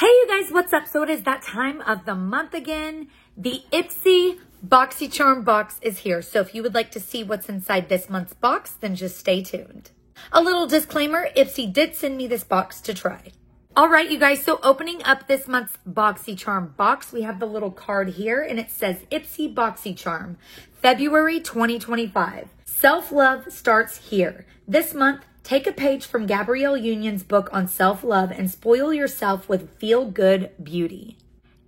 Hey you guys, what's up? So it is that time of the month again. The Ipsy BoxyCharm box is here. So if you would like to see what's inside this month's box, then just stay tuned. A little disclaimer, Ipsy did send me this box to try. All right, you guys, so opening up this month's BoxyCharm box, we have the little card here and it says Ipsy BoxyCharm, February 2025. Self-love starts here. This month, take a page from Gabrielle Union's book on self-love and spoil yourself with feel-good beauty.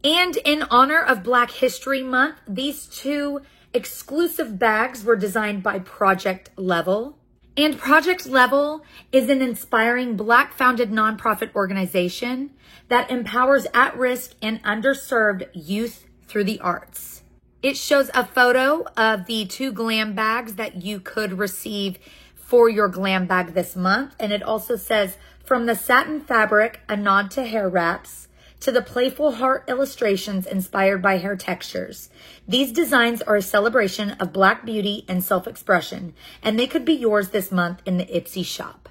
And in honor of Black History Month, these two exclusive bags were designed by Project Level. And Project Level is an inspiring Black-founded nonprofit organization that empowers at-risk and underserved youth through the arts. It shows a photo of the two glam bags that you could receive for your glam bag this month. And it also says, from the satin fabric, a nod to hair wraps, to the playful heart illustrations inspired by hair textures. These designs are a celebration of Black beauty and self-expression, and they could be yours this month in the Ipsy shop.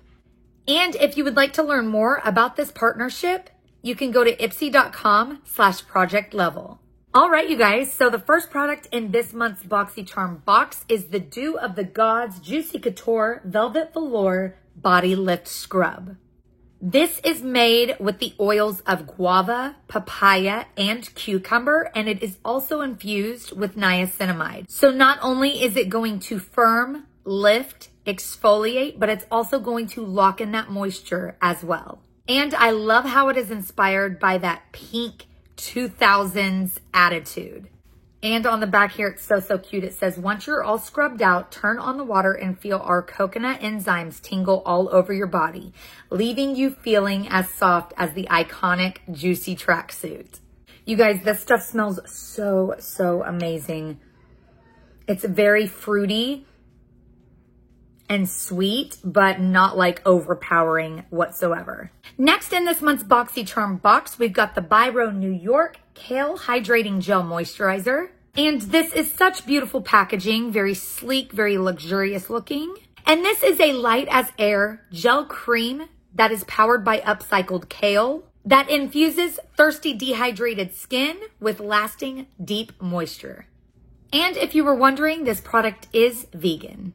And if you would like to learn more about this partnership, you can go to ipsy.com/projectlevel. All right, you guys, so the first product in this month's BoxyCharm box is the Dew of the Gods Juicy Couture Velvet Velour Body Lift Scrub. This is made with the oils of guava, papaya, and cucumber, and it is also infused with niacinamide. So not only is it going to firm, lift, exfoliate, but it's also going to lock in that moisture as well. And I love how it is inspired by that pink 2000s attitude. And on the back here, it's so cute. It says, once you're all scrubbed out, turn on the water and feel our coconut enzymes tingle all over your body, leaving you feeling as soft as the iconic Juicy tracksuit. You guys, this stuff smells so amazing. It's very fruity and sweet, but not like overpowering whatsoever. Next in this month's BoxyCharm box, we've got the Biro New York Kale Hydrating Gel Moisturizer. And this is such beautiful packaging, very sleek, very luxurious looking. And this is a light as air gel cream that is powered by upcycled kale that infuses thirsty, dehydrated skin with lasting, deep moisture. And if you were wondering, this product is vegan.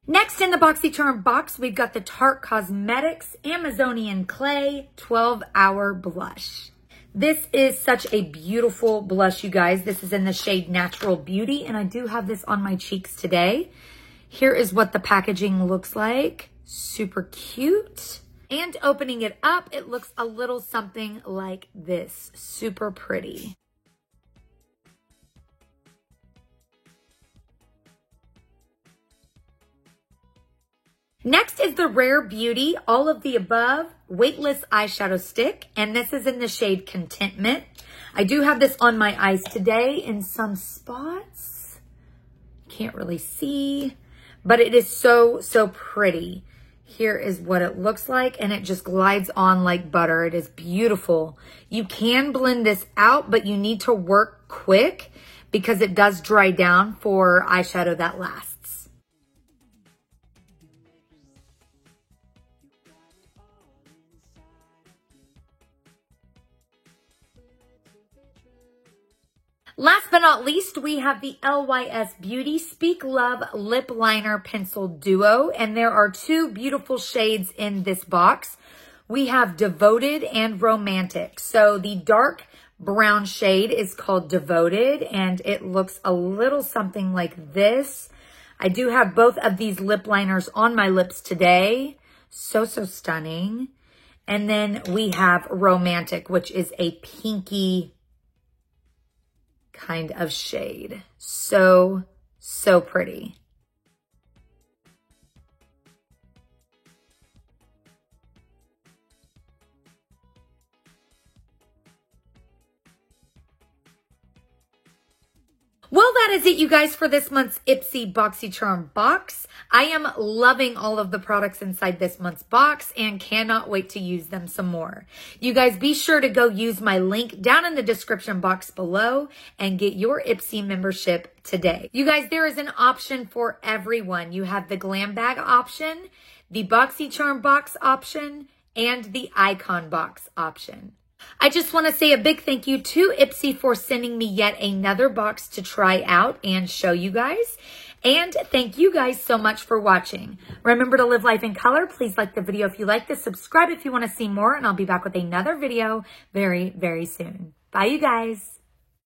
Next in the BoxyCharm box, we've got the Tarte Cosmetics Amazonian Clay 12-Hour Blush. This is such a beautiful blush, you guys. This is in the shade Natural Beauty, and I do have this on my cheeks today. Here is what the packaging looks like. Super cute. And opening it up, it looks a little something like this. Super pretty. Next is the Rare Beauty All of the Above Weightless Eyeshadow Stick, and this is in the shade Contentment. I do have this on my eyes today in some spots. Can't really see, but it is so pretty. Here is what it looks like, and it just glides on like butter. It is beautiful. You can blend this out, but you need to work quick because it does dry down for eyeshadow that lasts. Last but not least, we have the LYS Beauty Speak Love Lip Liner Pencil Duo, and there are two beautiful shades in this box. We have Devoted and Romantic. So the dark brown shade is called Devoted, and it looks a little something like this. I do have both of these lip liners on my lips today. So stunning. And then we have Romantic, which is a pinky kind of shade. So pretty. Well, that is it, you guys, for this month's Ipsy BoxyCharm box. I am loving all of the products inside this month's box and cannot wait to use them some more. You guys, be sure to go use my link down in the description box below and get your Ipsy membership today. You guys, there is an option for everyone. You have the Glam Bag option, the BoxyCharm box option, and the Icon box option. I just want to say a big thank you to Ipsy for sending me yet another box to try out and show you guys. And thank you guys so much for watching. Remember to live life in color. Please like the video if you like this. Subscribe if you want to see more. And I'll be back with another video very, very soon. Bye, you guys.